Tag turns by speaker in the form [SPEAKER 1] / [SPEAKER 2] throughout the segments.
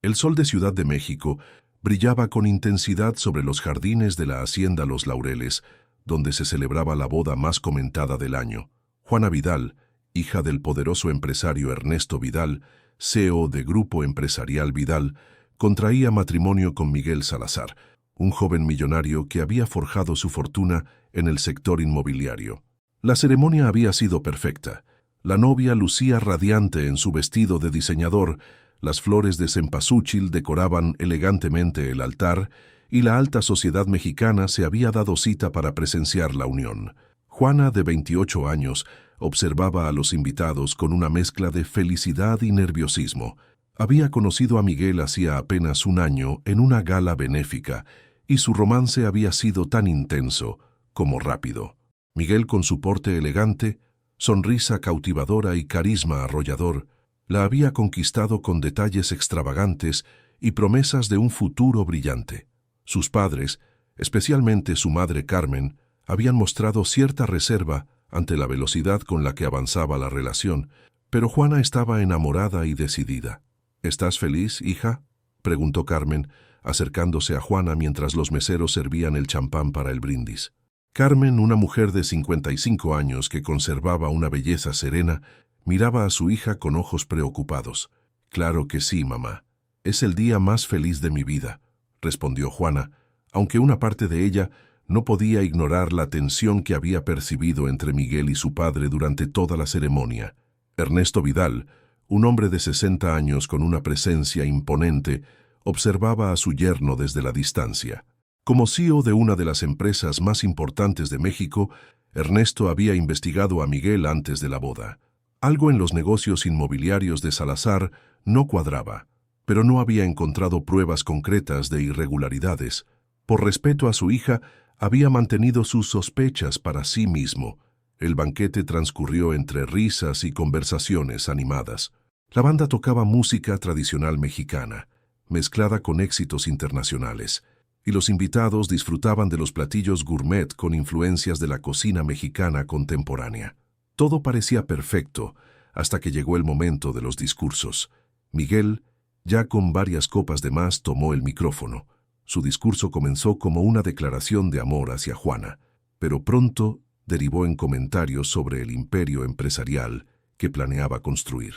[SPEAKER 1] El sol de Ciudad de México brillaba con intensidad sobre los jardines de la hacienda Los Laureles, donde se celebraba la boda más comentada del año. Juana Vidal, hija del poderoso empresario Ernesto Vidal, CEO de Grupo Empresarial Vidal, contraía matrimonio con Miguel Salazar, un joven millonario que había forjado su fortuna en el sector inmobiliario. La ceremonia había sido perfecta. La novia lucía radiante en su vestido de diseñador, las flores de cempasúchil decoraban elegantemente el altar y la alta sociedad mexicana se había dado cita para presenciar la unión. Juana, de 28 años, observaba a los invitados con una mezcla de felicidad y nerviosismo. Había conocido a Miguel hacía apenas un año en una gala benéfica y su romance había sido tan intenso como rápido. Miguel, con su porte elegante, sonrisa cautivadora y carisma arrollador, la había conquistado con detalles extravagantes y promesas de un futuro brillante. Sus padres, especialmente su madre Carmen, habían mostrado cierta reserva ante la velocidad con la que avanzaba la relación, pero Juana estaba enamorada y decidida. ¿Estás feliz, hija?, preguntó Carmen, acercándose a Juana mientras los meseros servían el champán para el brindis. Carmen, una mujer de 55 años que conservaba una belleza serena, miraba a su hija con ojos preocupados. «Claro que sí, mamá. Es el día más feliz de mi vida», respondió Juana, aunque una parte de ella no podía ignorar la tensión que había percibido entre Miguel y su padre durante toda la ceremonia. Ernesto Vidal, un hombre de 60 años con una presencia imponente, observaba a su yerno desde la distancia. Como CEO de una de las empresas más importantes de México, Ernesto había investigado a Miguel antes de la boda. Algo en los negocios inmobiliarios de Salazar no cuadraba, pero no había encontrado pruebas concretas de irregularidades. Por respeto a su hija, había mantenido sus sospechas para sí mismo. El banquete transcurrió entre risas y conversaciones animadas. La banda tocaba música tradicional mexicana, mezclada con éxitos internacionales, y los invitados disfrutaban de los platillos gourmet con influencias de la cocina mexicana contemporánea. Todo parecía perfecto hasta que llegó el momento de los discursos. Miguel, ya con varias copas de más, tomó el micrófono. Su discurso comenzó como una declaración de amor hacia Juana, pero pronto derivó en comentarios sobre el imperio empresarial que planeaba construir.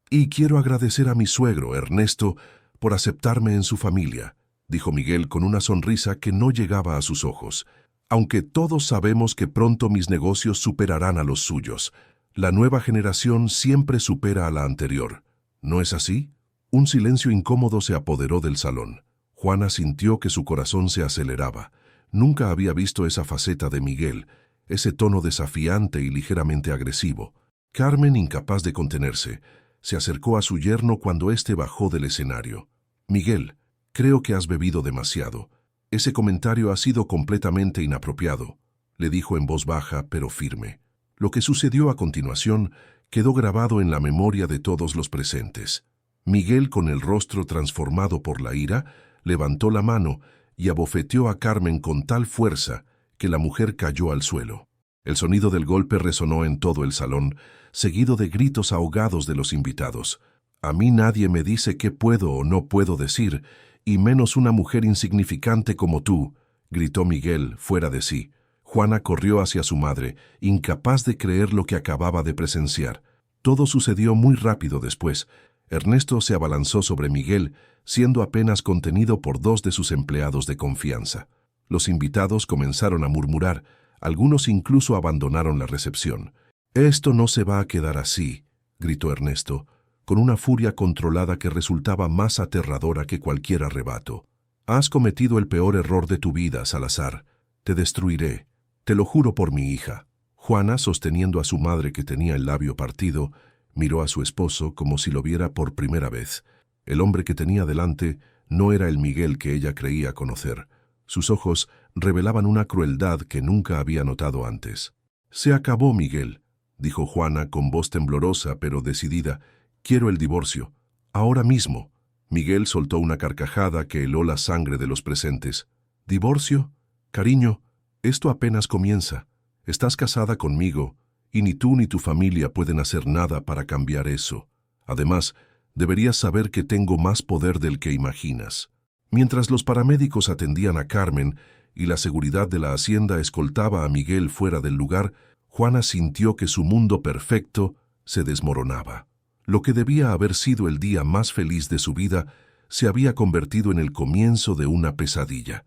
[SPEAKER 1] «Y quiero agradecer a mi suegro, Ernesto, por aceptarme en su familia», dijo Miguel con una sonrisa que no llegaba a sus ojos. «Aunque todos sabemos que pronto mis negocios superarán a los suyos. La nueva generación siempre supera a la anterior. ¿No es así?» Un silencio incómodo se apoderó del salón. Juana sintió que su corazón se aceleraba. Nunca había visto esa faceta de Miguel, ese tono desafiante y ligeramente agresivo. Carmen, incapaz de contenerse, se acercó a su yerno cuando éste bajó del escenario. «Miguel, creo que has bebido demasiado. Ese comentario ha sido completamente inapropiado», le dijo en voz baja pero firme. Lo que sucedió a continuación quedó grabado en la memoria de todos los presentes. Miguel, con el rostro transformado por la ira, levantó la mano y abofeteó a Carmen con tal fuerza que la mujer cayó al suelo. El sonido del golpe resonó en todo el salón, seguido de gritos ahogados de los invitados. «A mí nadie me dice qué puedo o no puedo decir, y menos una mujer insignificante como tú», gritó Miguel, fuera de sí. Juana corrió hacia su madre, incapaz de creer lo que acababa de presenciar. Todo sucedió muy rápido después. Ernesto se abalanzó sobre Miguel, siendo apenas contenido por dos de sus empleados de confianza. Los invitados comenzaron a murmurar, algunos incluso abandonaron la recepción. «Esto no se va a quedar así», gritó Ernesto, con una furia controlada que resultaba más aterradora que cualquier arrebato. «Has cometido el peor error de tu vida, Salazar. Te destruiré. Te lo juro por mi hija». Juana, sosteniendo a su madre que tenía el labio partido, miró a su esposo como si lo viera por primera vez. El hombre que tenía delante no era el Miguel que ella creía conocer. Sus ojos revelaban una crueldad que nunca había notado antes. «Se acabó, Miguel», dijo Juana con voz temblorosa pero decidida. «Quiero el divorcio. Ahora mismo». Miguel soltó una carcajada que heló la sangre de los presentes. «¿Divorcio? Cariño, esto apenas comienza. Estás casada conmigo, y ni tú ni tu familia pueden hacer nada para cambiar eso. Además, Deberías saber que tengo más poder del que imaginas. Mientras los paramédicos atendían a Carmen y la seguridad de la hacienda escoltaba a Miguel fuera del lugar, Juana sintió que su mundo perfecto se desmoronaba. Lo que debía haber sido el día más feliz de su vida se había convertido en el comienzo de una pesadilla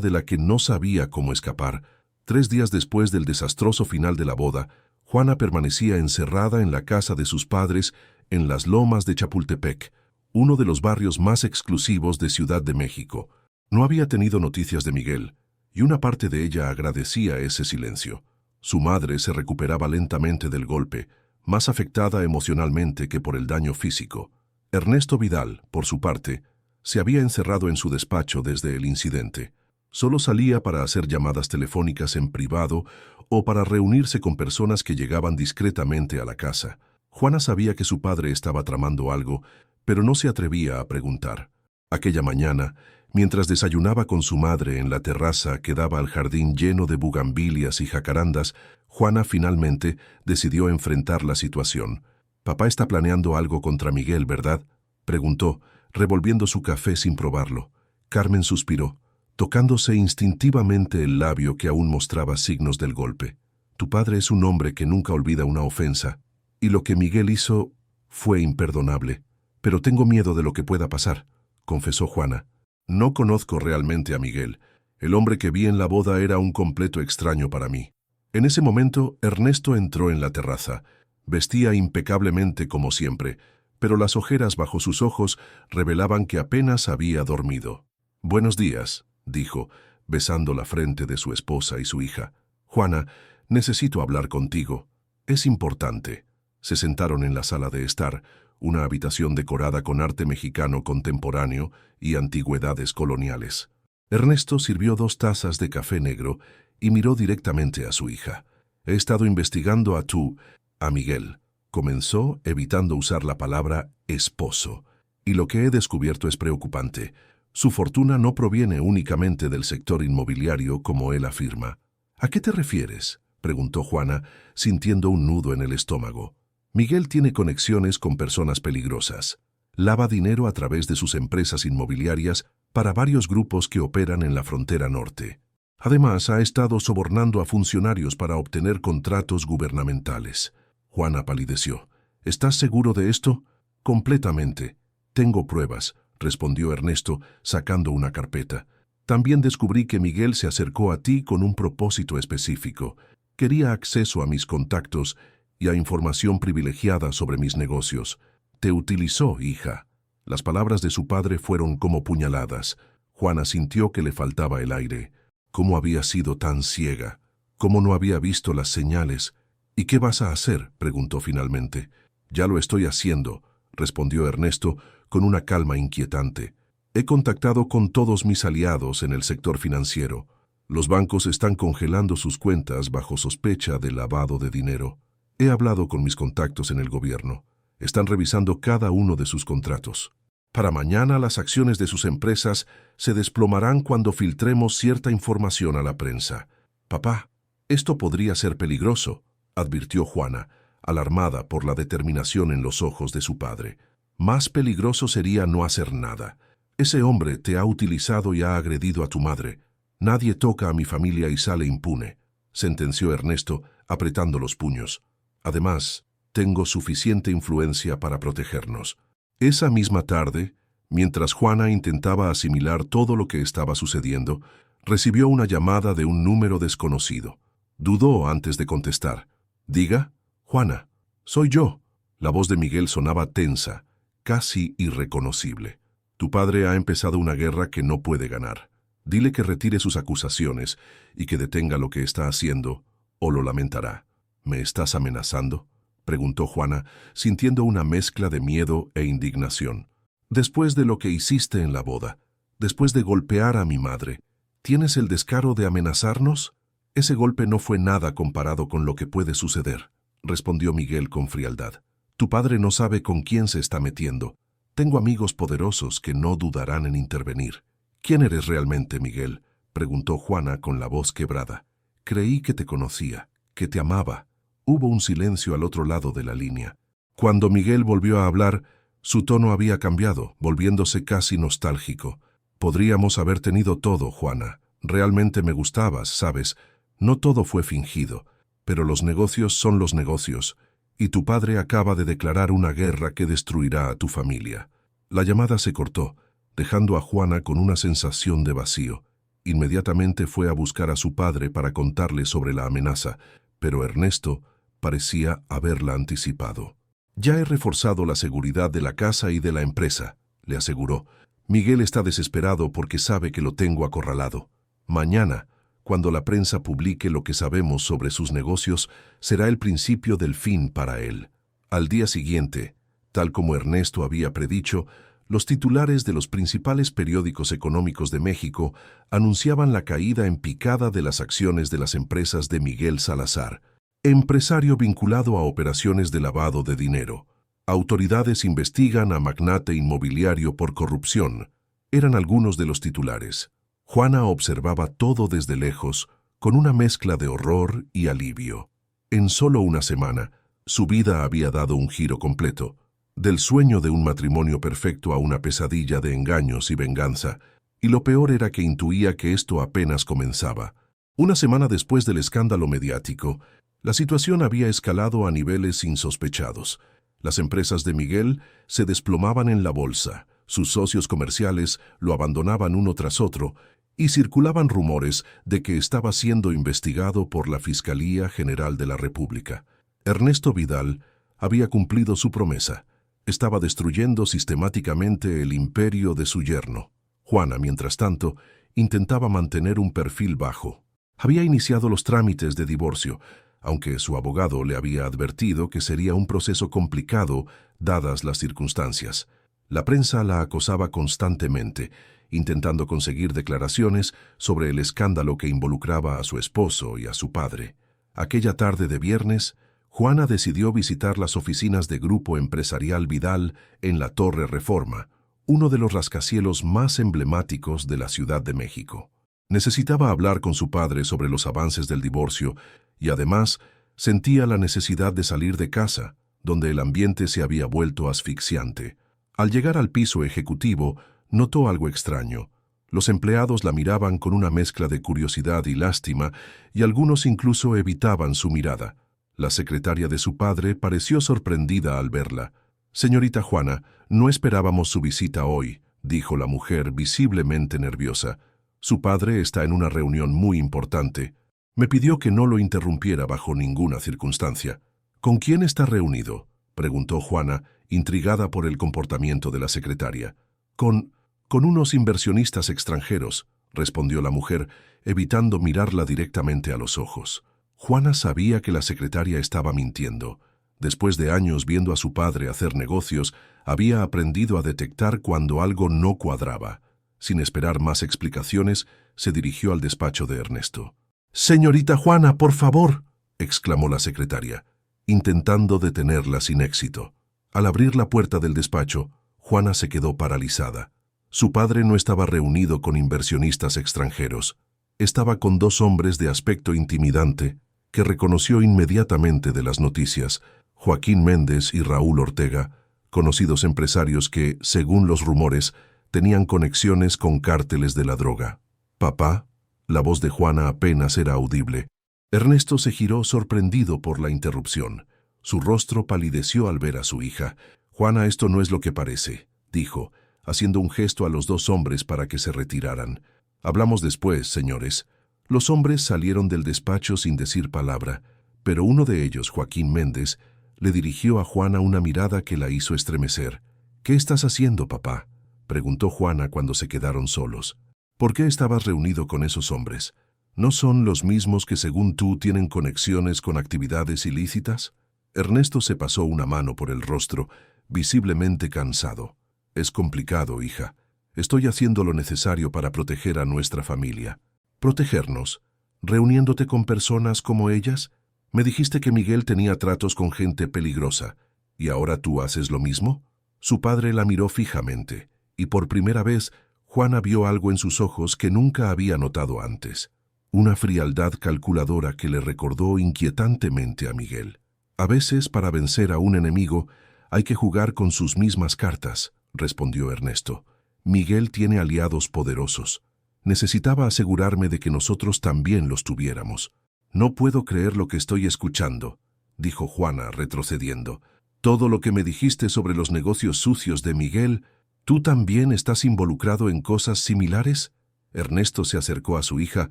[SPEAKER 1] de la que no sabía cómo escapar. 3 días después del desastroso final de la boda, Juana permanecía encerrada en la casa de sus padres en las lomas de Chapultepec, uno de los barrios más exclusivos de Ciudad de México. No había tenido noticias de Miguel, y una parte de ella agradecía ese silencio. Su madre se recuperaba lentamente del golpe, más afectada emocionalmente que por el daño físico. Ernesto Vidal, por su parte, se había encerrado en su despacho desde el incidente. Solo salía para hacer llamadas telefónicas en privado o para reunirse con personas que llegaban discretamente a la casa. Juana sabía que su padre estaba tramando algo, pero no se atrevía a preguntar. Aquella mañana, mientras desayunaba con su madre en la terraza que daba al jardín lleno de bugambilias y jacarandas, Juana finalmente decidió enfrentar la situación. «Papá está planeando algo contra Miguel, ¿verdad?», preguntó, revolviendo su café sin probarlo. Carmen suspiró, tocándose instintivamente el labio que aún mostraba signos del golpe. «Tu padre es un hombre que nunca olvida una ofensa, y lo que Miguel hizo fue imperdonable. Pero tengo miedo de lo que pueda pasar», confesó Juana. «No conozco realmente a Miguel. El hombre que vi en la boda era un completo extraño para mí». En ese momento, Ernesto entró en la terraza. Vestía impecablemente como siempre, pero las ojeras bajo sus ojos revelaban que apenas había dormido. «Buenos días», dijo, besando la frente de su esposa y su hija. «Juana, necesito hablar contigo. Es importante». Se sentaron en la sala de estar, una habitación decorada con arte mexicano contemporáneo y antigüedades coloniales. Ernesto sirvió 2 tazas de café negro y miró directamente a su hija. «He estado investigando a Miguel», comenzó, evitando usar la palabra esposo, «y lo que he descubierto es preocupante. Su fortuna no proviene únicamente del sector inmobiliario, como él afirma». «¿A qué te refieres?», preguntó Juana, sintiendo un nudo en el estómago. «Miguel tiene conexiones con personas peligrosas. Lava dinero a través de sus empresas inmobiliarias para varios grupos que operan en la frontera norte. Además, ha estado sobornando a funcionarios para obtener contratos gubernamentales». Juana palideció. «¿Estás seguro de esto?». «Completamente. Tengo pruebas», respondió Ernesto, sacando una carpeta. «También descubrí que Miguel se acercó a ti con un propósito específico. Quería acceso a mis contactos y a información privilegiada sobre mis negocios. Te utilizó, hija». Las palabras de su padre fueron como puñaladas. Juana sintió que le faltaba el aire. ¿Cómo había sido tan ciega? ¿Cómo no había visto las señales? «¿Y qué vas a hacer?», preguntó finalmente. «Ya lo estoy haciendo», respondió Ernesto con una calma inquietante. «He contactado con todos mis aliados en el sector financiero. Los bancos están congelando sus cuentas bajo sospecha de lavado de dinero. He hablado con mis contactos en el gobierno. Están revisando cada uno de sus contratos. Para mañana las acciones de sus empresas se desplomarán cuando filtremos cierta información a la prensa». «Papá, esto podría ser peligroso», advirtió Juana, alarmada por la determinación en los ojos de su padre. «Más peligroso sería no hacer nada. Ese hombre te ha utilizado y ha agredido a tu madre. Nadie toca a mi familia y sale impune», sentenció Ernesto, apretando los puños. «Además, tengo suficiente influencia para protegernos». Esa misma tarde, mientras Juana intentaba asimilar todo lo que estaba sucediendo, recibió una llamada de un número desconocido. Dudó antes de contestar. «Diga, Juana, soy yo». La voz de Miguel sonaba tensa, casi irreconocible. «Tu padre ha empezado una guerra que no puede ganar. Dile que retire sus acusaciones y que detenga lo que está haciendo, o lo lamentará». «¿Me estás amenazando?», preguntó Juana, sintiendo una mezcla de miedo e indignación. «Después de lo que hiciste en la boda, después de golpear a mi madre, ¿tienes el descaro de amenazarnos?». «Ese golpe no fue nada comparado con lo que puede suceder», respondió Miguel con frialdad. «Tu padre no sabe con quién se está metiendo. Tengo amigos poderosos que no dudarán en intervenir». «¿Quién eres realmente, Miguel?», preguntó Juana con la voz quebrada. «Creí que te conocía, que te amaba». Hubo un silencio al otro lado de la línea. Cuando Miguel volvió a hablar, Su tono había cambiado, volviéndose casi nostálgico. Podríamos haber tenido todo, Juana. Realmente me gustabas, ¿sabes? No todo fue fingido, pero los negocios son los negocios, y tu padre acaba de declarar una guerra que destruirá a tu familia. La llamada se cortó, dejando a Juana con una sensación de vacío. Inmediatamente fue a buscar a su padre para contarle sobre la amenaza, pero Ernesto parecía haberla anticipado. «Ya he reforzado la seguridad de la casa y de la empresa», le aseguró. «Miguel está desesperado porque sabe que lo tengo acorralado. Mañana, cuando la prensa publique lo que sabemos sobre sus negocios, será el principio del fin para él». Al día siguiente, tal como Ernesto había predicho, los titulares de los principales periódicos económicos de México anunciaban la caída en picada de las acciones de las empresas de Miguel Salazar, empresario vinculado a operaciones de lavado de dinero. Autoridades investigan a magnate inmobiliario por corrupción. Eran algunos de los titulares. Juana observaba todo desde lejos, con una mezcla de horror y alivio. En solo una semana, su vida había dado un giro completo, del sueño de un matrimonio perfecto a una pesadilla de engaños y venganza, y lo peor era que intuía que esto apenas comenzaba. Una semana después del escándalo mediático, la situación había escalado a niveles insospechados. Las empresas de Miguel se desplomaban en la bolsa, sus socios comerciales lo abandonaban uno tras otro, y circulaban rumores de que estaba siendo investigado por la Fiscalía General de la República. Ernesto Vidal había cumplido su promesa. Estaba destruyendo sistemáticamente el imperio de su yerno. Juana, mientras tanto, intentaba mantener un perfil bajo. Había iniciado los trámites de divorcio, aunque su abogado le había advertido que sería un proceso complicado dadas las circunstancias. La prensa la acosaba constantemente, intentando conseguir declaraciones sobre el escándalo que involucraba a su esposo y a su padre. Aquella tarde de viernes, Juana decidió visitar las oficinas de Grupo Empresarial Vidal en la Torre Reforma, uno de los rascacielos más emblemáticos de la Ciudad de México. Necesitaba hablar con su padre sobre los avances del divorcio y además sentía la necesidad de salir de casa, donde el ambiente se había vuelto asfixiante. Al llegar al piso ejecutivo, notó algo extraño. Los empleados la miraban con una mezcla de curiosidad y lástima, y algunos incluso evitaban su mirada. La secretaria de su padre pareció sorprendida al verla. «Señorita Juana, no esperábamos su visita hoy», dijo la mujer visiblemente nerviosa. «Su padre está en una reunión muy importante. Me pidió que no lo interrumpiera bajo ninguna circunstancia». «¿Con quién está reunido?», preguntó Juana, intrigada por el comportamiento de la secretaria. Con unos inversionistas extranjeros», respondió la mujer, evitando mirarla directamente a los ojos. Juana sabía que la secretaria estaba mintiendo. Después de años viendo a su padre hacer negocios, había aprendido a detectar cuando algo no cuadraba. Sin esperar más explicaciones, se dirigió al despacho de Ernesto. «Señorita Juana, por favor», exclamó la secretaria, intentando detenerla sin éxito. Al abrir la puerta del despacho, Juana se quedó paralizada. Su padre no estaba reunido con inversionistas extranjeros. Estaba con dos hombres de aspecto intimidante, que reconoció inmediatamente de las noticias, Joaquín Méndez y Raúl Ortega, conocidos empresarios que, según los rumores, tenían conexiones con cárteles de la droga. «Papá», la voz de Juana apenas era audible. Ernesto se giró sorprendido por la interrupción. Su rostro palideció al ver a su hija. «Juana, esto no es lo que parece», dijo, haciendo un gesto a los dos hombres para que se retiraran. «Hablamos después, señores». Los hombres salieron del despacho sin decir palabra, pero uno de ellos, Joaquín Méndez, le dirigió a Juana una mirada que la hizo estremecer. «¿Qué estás haciendo, papá?», preguntó Juana cuando se quedaron solos. «¿Por qué estabas reunido con esos hombres? ¿No son los mismos que, según tú, tienen conexiones con actividades ilícitas?». Ernesto se pasó una mano por el rostro, visiblemente cansado. «Es complicado, hija. Estoy haciendo lo necesario para proteger a nuestra familia». «¿Protegernos? ¿Reuniéndote con personas como ellas? Me dijiste que Miguel tenía tratos con gente peligrosa. ¿Y ahora tú haces lo mismo?». Su padre la miró fijamente, y por primera vez Juana vio algo en sus ojos que nunca había notado antes. Una frialdad calculadora que le recordó inquietantemente a Miguel. A veces, para vencer a un enemigo, Hay que jugar con sus mismas cartas, respondió Ernesto. Miguel tiene aliados poderosos. Necesitaba asegurarme de que nosotros también los tuviéramos. No puedo creer lo que estoy escuchando, dijo Juana, retrocediendo. Todo lo que me dijiste sobre los negocios sucios de Miguel, ¿tú también estás involucrado en cosas similares? Ernesto se acercó a su hija,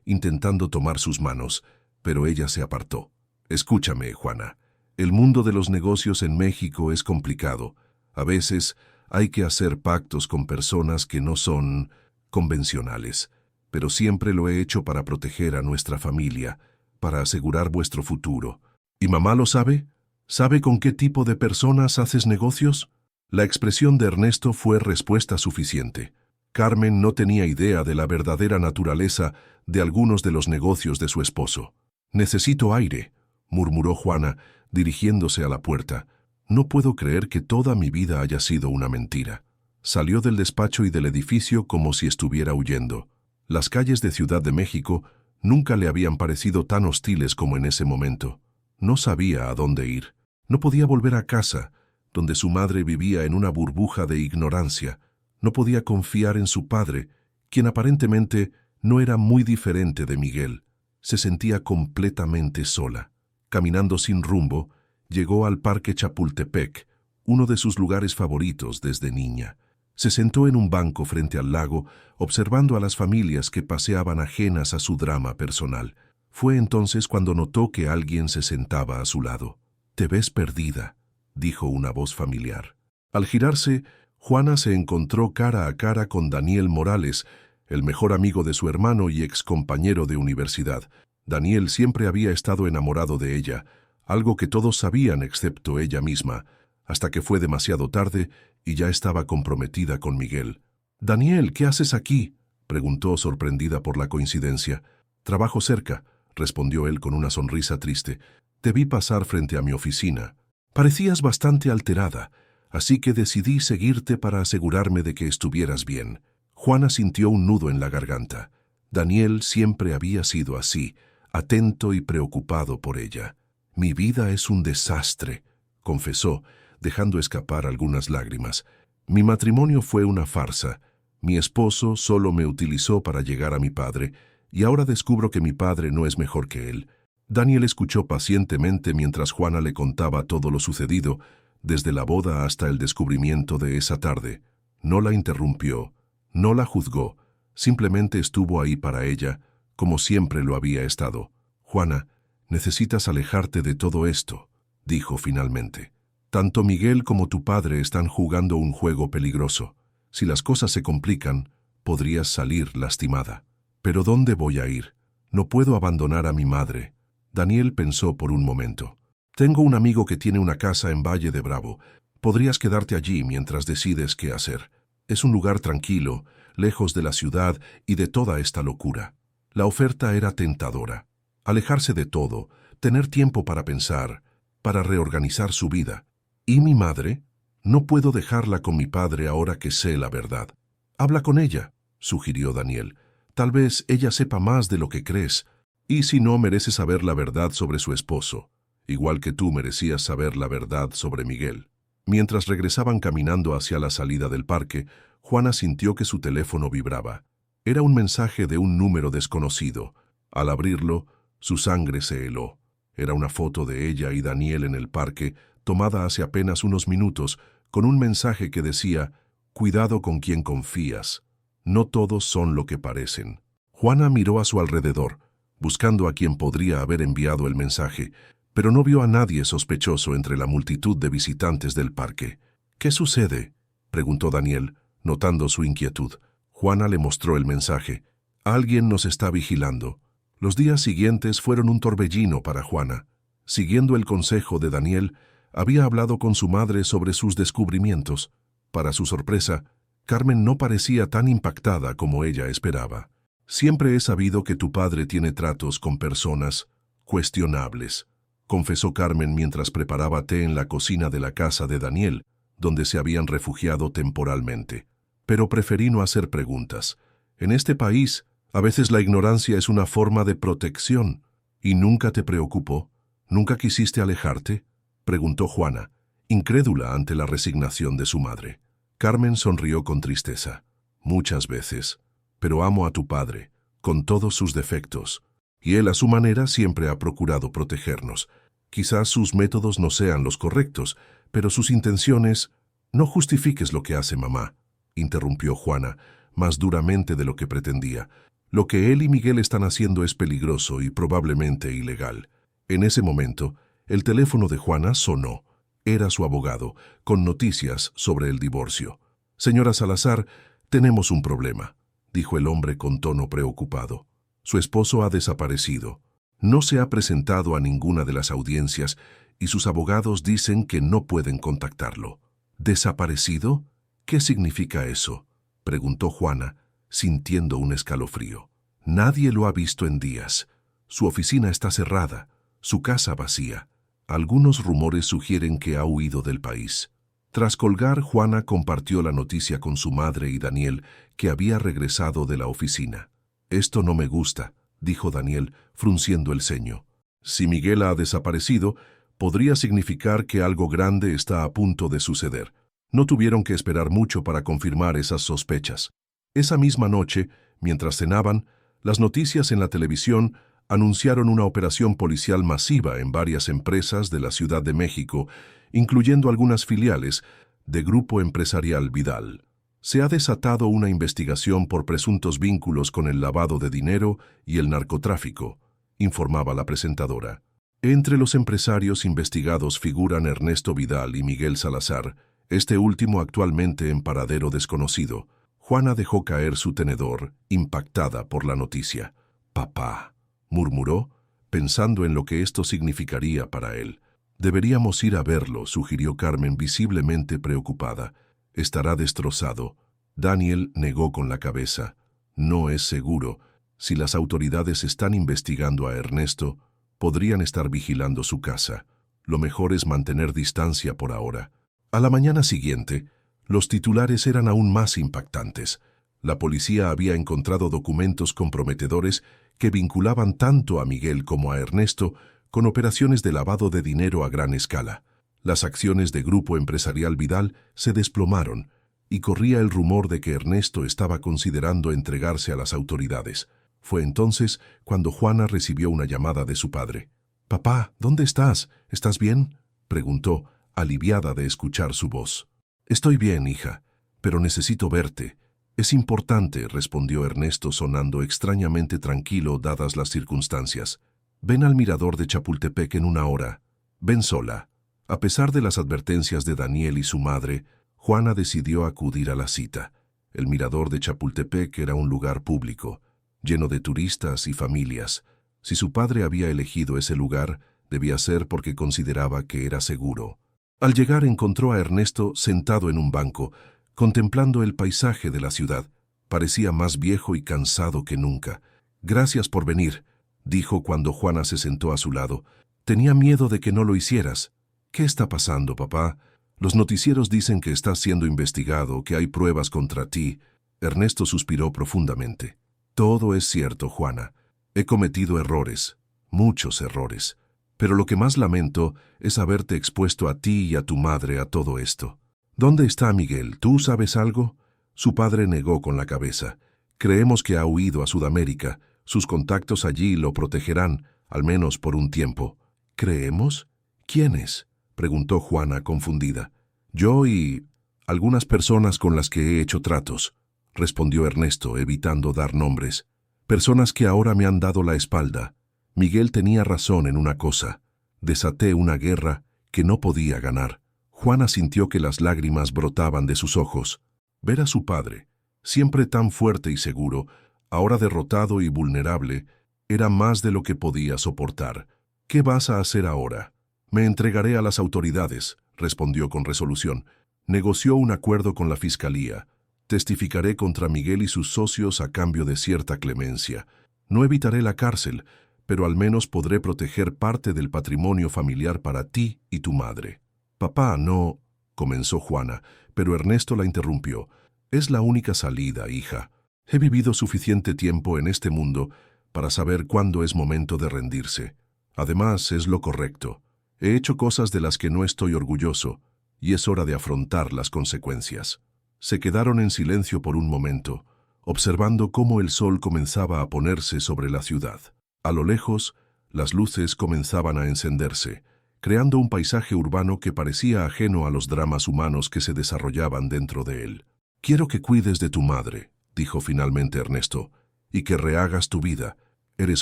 [SPEAKER 1] intentando tomar sus manos, pero ella se apartó. Escúchame, Juana. El mundo de los negocios en México es complicado. A veces hay que hacer pactos con personas que no son convencionales, pero siempre lo he hecho para proteger a nuestra familia, para asegurar vuestro futuro. ¿Y mamá lo sabe? ¿Sabe con qué tipo de personas haces negocios? La expresión de Ernesto fue respuesta suficiente. Carmen no tenía idea de la verdadera naturaleza de algunos de los negocios de su esposo. «Necesito aire», murmuró Juana, dirigiéndose a la puerta. «No puedo creer que toda mi vida haya sido una mentira». Salió del despacho y del edificio como si estuviera huyendo. Las calles de Ciudad de México nunca le habían parecido tan hostiles como en ese momento. No sabía a dónde ir. No podía volver a casa, donde su madre vivía en una burbuja de ignorancia. No podía confiar en su padre, quien aparentemente no era muy diferente de Miguel. Se sentía completamente sola. Caminando sin rumbo, llegó al Parque Chapultepec, uno de sus lugares favoritos desde niña. Se sentó en un banco frente al lago, observando a las familias que paseaban ajenas a su drama personal. Fue entonces cuando notó que alguien se sentaba a su lado. «Te ves perdida», dijo una voz familiar. Al girarse, Juana se encontró cara a cara con Daniel Morales, el mejor amigo de su hermano y excompañero de universidad. Daniel siempre había estado enamorado de ella, algo que todos sabían excepto ella misma, hasta que fue demasiado tarde y ya estaba comprometida con Miguel. «Daniel, ¿qué haces aquí?», preguntó sorprendida por la coincidencia. «Trabajo cerca», respondió él con una sonrisa triste. «Te vi pasar frente a mi oficina. Parecías bastante alterada, así que decidí seguirte para asegurarme de que estuvieras bien». Juana sintió un nudo en la garganta. Daniel siempre había sido así, atento y preocupado por ella. «Mi vida es un desastre», confesó, dejando escapar algunas lágrimas. «Mi matrimonio fue una farsa. Mi esposo solo me utilizó para llegar a mi padre, y ahora descubro que mi padre no es mejor que él». Daniel escuchó pacientemente mientras Juana le contaba todo lo sucedido, desde la boda hasta el descubrimiento de esa tarde. No la interrumpió, no la juzgó, simplemente estuvo ahí para ella, como siempre lo había estado. «Juana, necesitas alejarte de todo esto», dijo finalmente. «Tanto Miguel como tu padre están jugando un juego peligroso. Si las cosas se complican, podrías salir lastimada». «¿Pero dónde voy a ir? No puedo abandonar a mi madre». Daniel pensó por un momento. «Tengo un amigo que tiene una casa en Valle de Bravo. Podrías quedarte allí mientras decides qué hacer. Es un lugar tranquilo, lejos de la ciudad y de toda esta locura». La oferta era tentadora. Alejarse de todo, tener tiempo para pensar, para reorganizar su vida. ¿Y mi madre? No puedo dejarla con mi padre ahora que sé la verdad. «Habla con ella», sugirió Daniel. «Tal vez ella sepa más de lo que crees. Y si no, merece saber la verdad sobre su esposo, igual que tú merecías saber la verdad sobre Miguel». Mientras regresaban caminando hacia la salida del parque, Juana sintió que su teléfono vibraba. Era un mensaje de un número desconocido. Al abrirlo, su sangre se heló. Era una foto de ella y Daniel en el parque, tomada hace apenas unos minutos, con un mensaje que decía: «Cuidado con quien confías. No todos son lo que parecen». Juana miró a su alrededor, buscando a quien podría haber enviado el mensaje, pero no vio a nadie sospechoso entre la multitud de visitantes del parque. «¿Qué sucede?», preguntó Daniel, notando su inquietud. Juana le mostró el mensaje. «Alguien nos está vigilando». Los días siguientes fueron un torbellino para Juana. Siguiendo el consejo de Daniel, había hablado con su madre sobre sus descubrimientos. Para su sorpresa, Carmen no parecía tan impactada como ella esperaba. «Siempre he sabido que tu padre tiene tratos con personas cuestionables», confesó Carmen mientras preparaba té en la cocina de la casa de Daniel, donde se habían refugiado temporalmente. «Pero preferí no hacer preguntas. En este país, a veces la ignorancia es una forma de protección». «¿Y nunca te preocupó? ¿Nunca quisiste alejarte?», preguntó Juana, incrédula ante la resignación de su madre. Carmen sonrió con tristeza. Muchas veces. Pero amo a tu padre, con todos sus defectos. Y él a su manera siempre ha procurado protegernos. Quizás sus métodos no sean los correctos, pero sus intenciones... No justifiques lo que hace mamá, interrumpió Juana, más duramente de lo que pretendía. Lo que él y Miguel están haciendo es peligroso y probablemente ilegal. En ese momento, el teléfono de Juana sonó. Era su abogado, con noticias sobre el divorcio. Señora Salazar, tenemos un problema, dijo el hombre con tono preocupado. Su esposo ha desaparecido. No se ha presentado a ninguna de las audiencias y sus abogados dicen que no pueden contactarlo. ¿Desaparecido? ¿Qué significa eso?, preguntó Juana, sintiendo un escalofrío. Nadie lo ha visto en días. Su oficina está cerrada, su casa vacía. Algunos rumores sugieren que ha huido del país. Tras colgar, Juana compartió la noticia con su madre y Daniel, que había regresado de la oficina. «Esto no me gusta», dijo Daniel, frunciendo el ceño. «Si Miguel ha desaparecido, podría significar que algo grande está a punto de suceder». No tuvieron que esperar mucho para confirmar esas sospechas. Esa misma noche, mientras cenaban, las noticias en la televisión anunciaron una operación policial masiva en varias empresas de la Ciudad de México, incluyendo algunas filiales de Grupo Empresarial Vidal. Se ha desatado una investigación por presuntos vínculos con el lavado de dinero y el narcotráfico, informaba la presentadora. Entre los empresarios investigados figuran Ernesto Vidal y Miguel Salazar, este último actualmente en paradero desconocido. Juana dejó caer su tenedor, impactada por la noticia. «Papá», murmuró, pensando en lo que esto significaría para él. «Deberíamos ir a verlo», sugirió Carmen, visiblemente preocupada. «Estará destrozado». Daniel negó con la cabeza. «No es seguro. Si las autoridades están investigando a Ernesto, podrían estar vigilando su casa. Lo mejor es mantener distancia por ahora». A la mañana siguiente, los titulares eran aún más impactantes. La policía había encontrado documentos comprometedores que vinculaban tanto a Miguel como a Ernesto con operaciones de lavado de dinero a gran escala. Las acciones de Grupo Empresarial Vidal se desplomaron y corría el rumor de que Ernesto estaba considerando entregarse a las autoridades. Fue entonces cuando Juana recibió una llamada de su padre. «Papá, ¿dónde estás? ¿Estás bien?», preguntó, aliviada de escuchar su voz. «Estoy bien, hija, pero necesito verte. Es importante», respondió Ernesto sonando extrañamente tranquilo dadas las circunstancias. «Ven al mirador de Chapultepec en una hora. Ven sola». A pesar de las advertencias de Daniel y su madre, Juana decidió acudir a la cita. El mirador de Chapultepec era un lugar público, lleno de turistas y familias. Si su padre había elegido ese lugar, debía ser porque consideraba que era seguro. Al llegar encontró a Ernesto sentado en un banco, contemplando el paisaje de la ciudad. Parecía más viejo y cansado que nunca. «Gracias por venir», dijo cuando Juana se sentó a su lado. «Tenía miedo de que no lo hicieras». «¿Qué está pasando, papá? Los noticieros dicen que estás siendo investigado, que hay pruebas contra ti». Ernesto suspiró profundamente. «Todo es cierto, Juana. He cometido errores, muchos errores. Pero lo que más lamento es haberte expuesto a ti y a tu madre a todo esto». «¿Dónde está Miguel? ¿Tú sabes algo?». Su padre negó con la cabeza. «Creemos que ha huido a Sudamérica. Sus contactos allí lo protegerán, al menos por un tiempo». «¿Creemos? ¿Quiénes?», preguntó Juana confundida. «Yo y algunas personas con las que he hecho tratos», respondió Ernesto, evitando dar nombres. «Personas que ahora me han dado la espalda. Miguel tenía razón en una cosa. Desaté una guerra que no podía ganar». Juana sintió que las lágrimas brotaban de sus ojos. Ver a su padre, siempre tan fuerte y seguro, ahora derrotado y vulnerable, era más de lo que podía soportar. «¿Qué vas a hacer ahora?». «Me entregaré a las autoridades», respondió con resolución. Negoció un acuerdo con la fiscalía. «Testificaré contra Miguel y sus socios a cambio de cierta clemencia. No evitaré la cárcel, pero al menos podré proteger parte del patrimonio familiar para ti y tu madre». «Papá, no», comenzó Juana, pero Ernesto la interrumpió. «Es la única salida, hija. He vivido suficiente tiempo en este mundo para saber cuándo es momento de rendirse. Además, es lo correcto. He hecho cosas de las que no estoy orgulloso, y es hora de afrontar las consecuencias. Se quedaron en silencio por un momento, observando cómo el sol comenzaba a ponerse sobre la ciudad. A lo lejos, las luces comenzaban a encenderse, creando un paisaje urbano que parecía ajeno a los dramas humanos que se desarrollaban dentro de él. «Quiero que cuides de tu madre», dijo finalmente Ernesto, «y que rehagas tu vida. Eres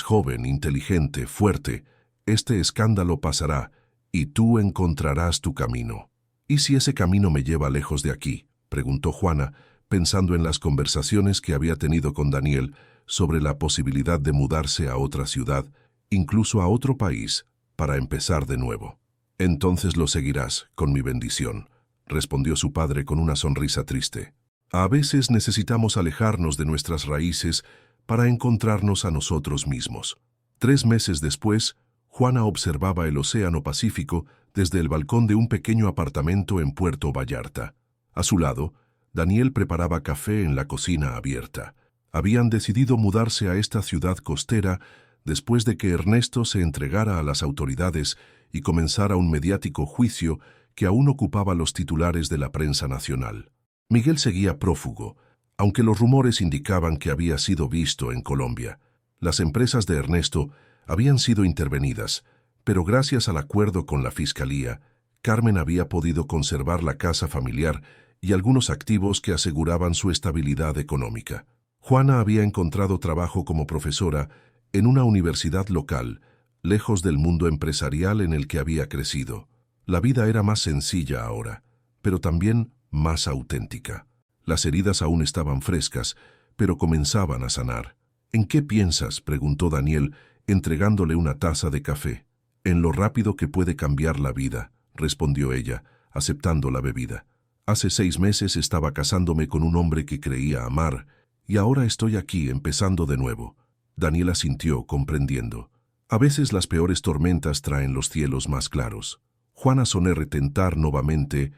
[SPEAKER 1] joven, inteligente, fuerte. Este escándalo pasará, y tú encontrarás tu camino». «¿Y si ese camino me lleva lejos de aquí?», preguntó Juana, pensando en las conversaciones que había tenido con Daniel sobre la posibilidad de mudarse a otra ciudad, incluso a otro país, para empezar de nuevo. «Entonces lo seguirás, con mi bendición», respondió su padre con una sonrisa triste. A veces necesitamos alejarnos de nuestras raíces para encontrarnos a nosotros mismos. 3 meses después, Juana observaba el Océano Pacífico desde el balcón de un pequeño apartamento en Puerto Vallarta. A su lado, Daniel preparaba café en la cocina abierta. Habían decidido mudarse a esta ciudad costera después de que Ernesto se entregara a las autoridades y comenzara un mediático juicio que aún ocupaba los titulares de la prensa nacional. Miguel seguía prófugo, aunque los rumores indicaban que había sido visto en Colombia. Las empresas de Ernesto habían sido intervenidas, pero gracias al acuerdo con la Fiscalía, Carmen había podido conservar la casa familiar y algunos activos que aseguraban su estabilidad económica. Juana había encontrado trabajo como profesora en una universidad local, lejos del mundo empresarial en el que había crecido. La vida era más sencilla ahora, pero también más auténtica. Las heridas aún estaban frescas, pero comenzaban a sanar. «¿En qué piensas?», preguntó Daniel, entregándole una taza de café. «En lo rápido que puede cambiar la vida», respondió ella, aceptando la bebida. «Hace 6 meses estaba casándome con un hombre que creía amar, y ahora estoy aquí empezando de nuevo». Daniel asintió, comprendiendo. A veces las peores tormentas traen los cielos más claros. Juana sonó retentar nuevamente,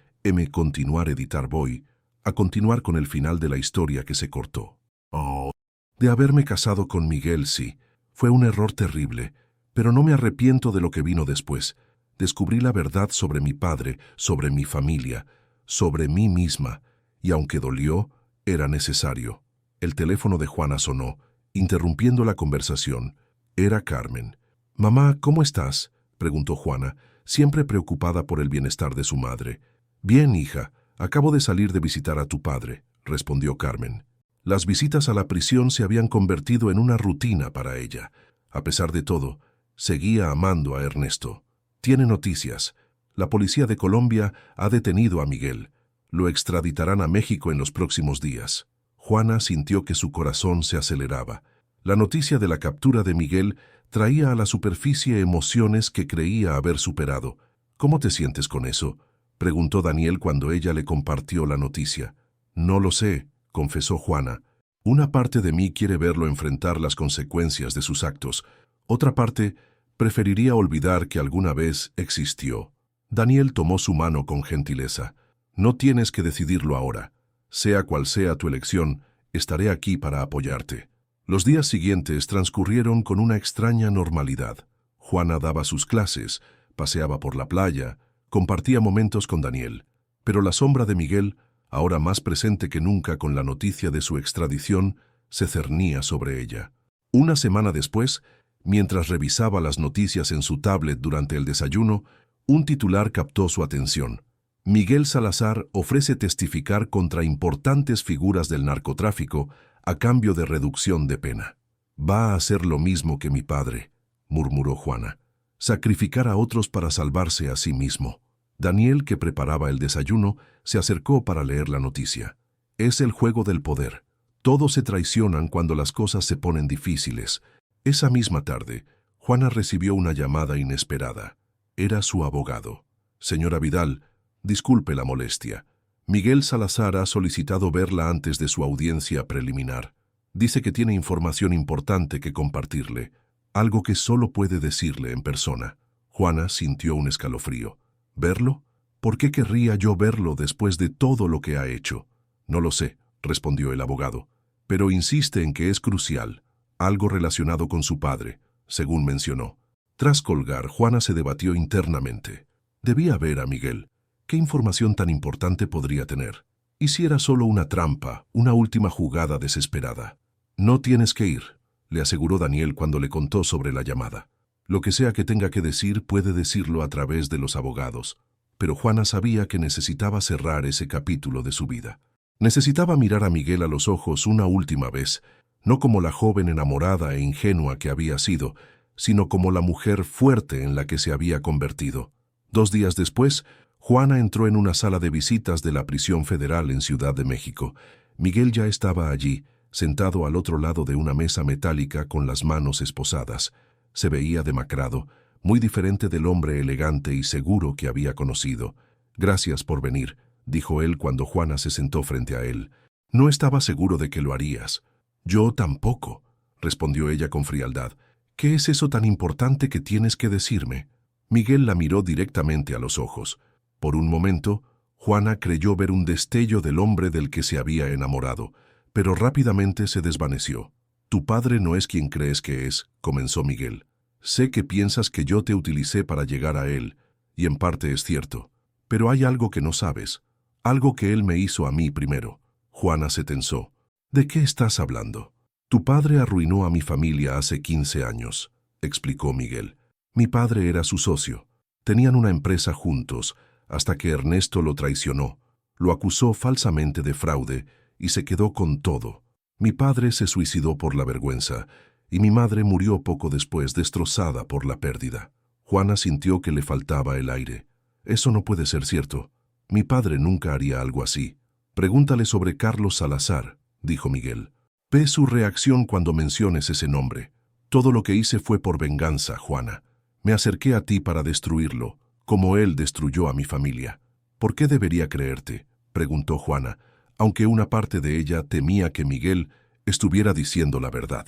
[SPEAKER 1] continuar editar voy, a continuar con el final de la historia que se cortó. «Oh, de haberme casado con Miguel, sí. Fue un error terrible, pero no me arrepiento de lo que vino después. Descubrí la verdad sobre mi padre, sobre mi familia, sobre mí misma, y aunque dolió, era necesario». El teléfono de Juana sonó, interrumpiendo la conversación. Era Carmen. «Mamá, ¿cómo estás?», preguntó Juana, siempre preocupada por el bienestar de su madre. «Bien, hija. Acabo de salir de visitar a tu padre», respondió Carmen. Las visitas a la prisión se habían convertido en una rutina para ella. A pesar de todo, seguía amando a Ernesto. «Tiene noticias. La policía de Colombia ha detenido a Miguel. Lo extraditarán a México en los próximos días». Juana sintió que su corazón se aceleraba. La noticia de la captura de Miguel traía a la superficie emociones que creía haber superado. «¿Cómo te sientes con eso?», preguntó Daniel cuando ella le compartió la noticia. «No lo sé», confesó Juana. «Una parte de mí quiere verlo enfrentar las consecuencias de sus actos. Otra parte preferiría olvidar que alguna vez existió». Daniel tomó su mano con gentileza. «No tienes que decidirlo ahora. Sea cual sea tu elección, estaré aquí para apoyarte». Los días siguientes transcurrieron con una extraña normalidad. Juana daba sus clases, paseaba por la playa, compartía momentos con Daniel. Pero la sombra de Miguel, ahora más presente que nunca con la noticia de su extradición, se cernía sobre ella. Una semana después, mientras revisaba las noticias en su tablet durante el desayuno, un titular captó su atención. «Miguel Salazar ofrece testificar contra importantes figuras del narcotráfico a cambio de reducción de pena». «Va a hacer lo mismo que mi padre», murmuró Juana. «Sacrificar a otros para salvarse a sí mismo». Daniel, que preparaba el desayuno, se acercó para leer la noticia. «Es el juego del poder. Todos se traicionan cuando las cosas se ponen difíciles». Esa misma tarde, Juana recibió una llamada inesperada. Era su abogado. «Señora Vidal, disculpe la molestia. Miguel Salazar ha solicitado verla antes de su audiencia preliminar. Dice que tiene información importante que compartirle, algo que solo puede decirle en persona». Juana sintió un escalofrío. «¿Verlo? ¿Por qué querría yo verlo después de todo lo que ha hecho?». «No lo sé», respondió el abogado, «pero insiste en que es crucial, algo relacionado con su padre, según mencionó». Tras colgar, Juana se debatió internamente. Debía ver a Miguel. ¿Qué información tan importante podría tener? ¿Y si era solo una trampa, una última jugada desesperada? No tienes que ir, le aseguró Daniel cuando le contó sobre la llamada. Lo que sea que tenga que decir puede decirlo a través de los abogados. Pero Juana sabía que necesitaba cerrar ese capítulo de su vida. Necesitaba mirar a Miguel a los ojos una última vez, no como la joven enamorada e ingenua que había sido, sino como la mujer fuerte en la que se había convertido. 2 días después, Juana entró en una sala de visitas de la prisión federal en Ciudad de México. Miguel ya estaba allí, sentado al otro lado de una mesa metálica con las manos esposadas. Se veía demacrado, muy diferente del hombre elegante y seguro que había conocido. «Gracias por venir», dijo él cuando Juana se sentó frente a él. «No estaba seguro de que lo harías». «Yo tampoco», respondió ella con frialdad. «¿Qué es eso tan importante que tienes que decirme?» Miguel la miró directamente a los ojos. Por un momento, Juana creyó ver un destello del hombre del que se había enamorado, pero rápidamente se desvaneció. «Tu padre no es quien crees que es», comenzó Miguel. «Sé que piensas que yo te utilicé para llegar a él, y en parte es cierto. Pero hay algo que no sabes, algo que él me hizo a mí primero». Juana se tensó. «¿De qué estás hablando?» «Tu padre arruinó a mi familia hace 15 años», explicó Miguel. «Mi padre era su socio. Tenían una empresa juntos, hasta que Ernesto lo traicionó. Lo acusó falsamente de fraude y se quedó con todo. Mi padre se suicidó por la vergüenza, y mi madre murió poco después destrozada por la pérdida». Juana sintió que le faltaba el aire. «Eso no puede ser cierto. Mi padre nunca haría algo así». «Pregúntale sobre Carlos Salazar», dijo Miguel. «Ve su reacción cuando menciones ese nombre. Todo lo que hice fue por venganza, Juana. Me acerqué a ti para destruirlo, como él destruyó a mi familia». «¿Por qué debería creerte?», preguntó Juana, aunque una parte de ella temía que Miguel estuviera diciendo la verdad.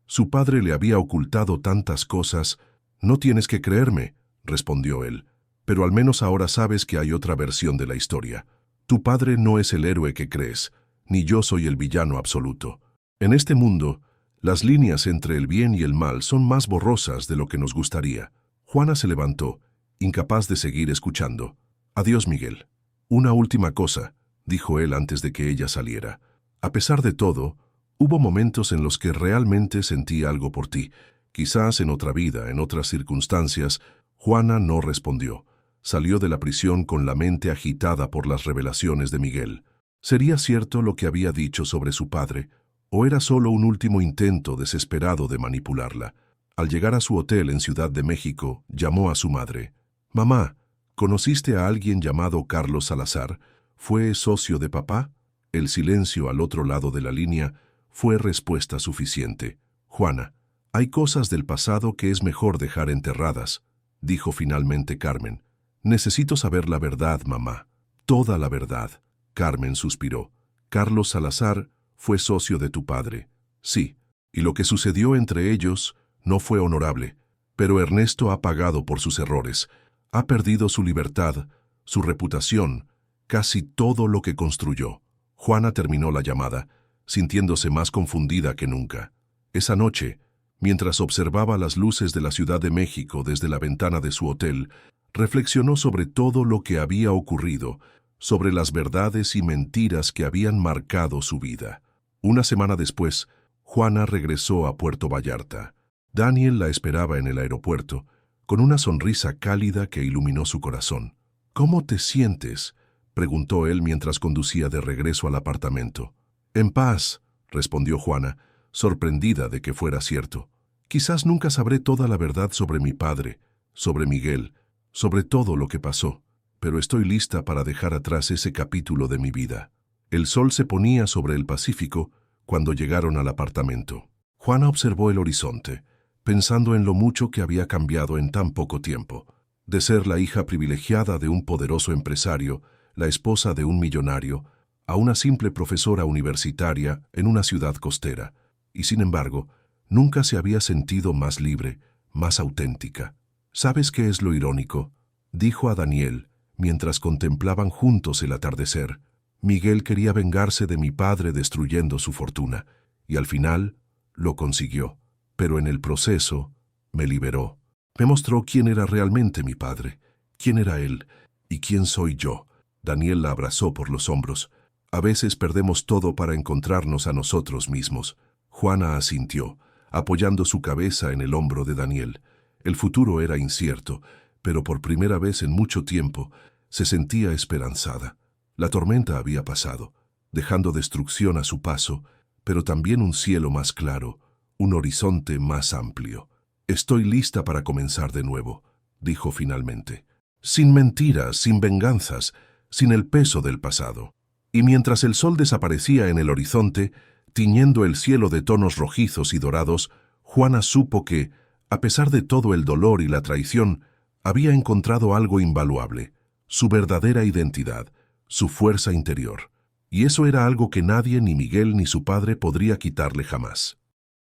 [SPEAKER 1] Su padre le había ocultado tantas cosas. «No tienes que creerme», respondió él. «Pero al menos ahora sabes que hay otra versión de la historia. Tu padre no es el héroe que crees, ni yo soy el villano absoluto. En este mundo, las líneas entre el bien y el mal son más borrosas de lo que nos gustaría». Juana se levantó, incapaz de seguir escuchando. «Adiós, Miguel». «Una última cosa», dijo él antes de que ella saliera. «A pesar de todo, hubo momentos en los que realmente sentí algo por ti. Quizás en otra vida, en otras circunstancias». Juana no respondió. Salió de la prisión con la mente agitada por las revelaciones de Miguel. ¿Sería cierto lo que había dicho sobre su padre, o era solo un último intento desesperado de manipularla? Al llegar a su hotel en Ciudad de México, llamó a su madre. «Mamá, ¿conociste a alguien llamado Carlos Salazar? ¿Fue socio de papá?» El silencio al otro lado de la línea fue respuesta suficiente. «Juana, hay cosas del pasado que es mejor dejar enterradas», dijo finalmente Carmen. «Necesito saber la verdad, mamá. Toda la verdad». Carmen suspiró. «Carlos Salazar fue socio de tu padre». «Sí, y lo que sucedió entre ellos no fue honorable, pero Ernesto ha pagado por sus errores. Ha perdido su libertad, su reputación, casi todo lo que construyó». Juana terminó la llamada, sintiéndose más confundida que nunca. Esa noche, mientras observaba las luces de la Ciudad de México desde la ventana de su hotel, reflexionó sobre todo lo que había ocurrido, sobre las verdades y mentiras que habían marcado su vida. Una semana después, Juana regresó a Puerto Vallarta. Daniel la esperaba en el aeropuerto, con una sonrisa cálida que iluminó su corazón. «¿Cómo te sientes?», preguntó él mientras conducía de regreso al apartamento. «En paz», respondió Juana, sorprendida de que fuera cierto. «Quizás nunca sabré toda la verdad sobre mi padre, sobre Miguel, sobre todo lo que pasó, pero estoy lista para dejar atrás ese capítulo de mi vida». El sol se ponía sobre el Pacífico cuando llegaron al apartamento. Juana observó el horizonte, pensando en lo mucho que había cambiado en tan poco tiempo. De ser la hija privilegiada de un poderoso empresario, la esposa de un millonario, a una simple profesora universitaria en una ciudad costera. Y sin embargo, nunca se había sentido más libre, más auténtica. «¿Sabes qué es lo irónico?», dijo a Daniel, mientras contemplaban juntos el atardecer. «Miguel quería vengarse de mi padre destruyendo su fortuna, y al final lo consiguió. Pero en el proceso me liberó. Me mostró quién era realmente mi padre, quién era él y quién soy yo. Daniel la abrazó por los hombros. A veces perdemos todo para encontrarnos a nosotros mismos. Juana asintió, apoyando su cabeza en el hombro de Daniel. El futuro era incierto, pero por primera vez en mucho tiempo se sentía esperanzada. La tormenta había pasado, dejando destrucción a su paso, pero también un cielo más claro, un horizonte más amplio. «Estoy lista para comenzar de nuevo», dijo finalmente. Sin mentiras, sin venganzas, sin el peso del pasado. Y mientras el sol desaparecía en el horizonte, tiñendo el cielo de tonos rojizos y dorados, Juana supo que, a pesar de todo el dolor y la traición, había encontrado algo invaluable, su verdadera identidad, su fuerza interior. Y eso era algo que nadie, ni Miguel ni su padre, podría quitarle jamás.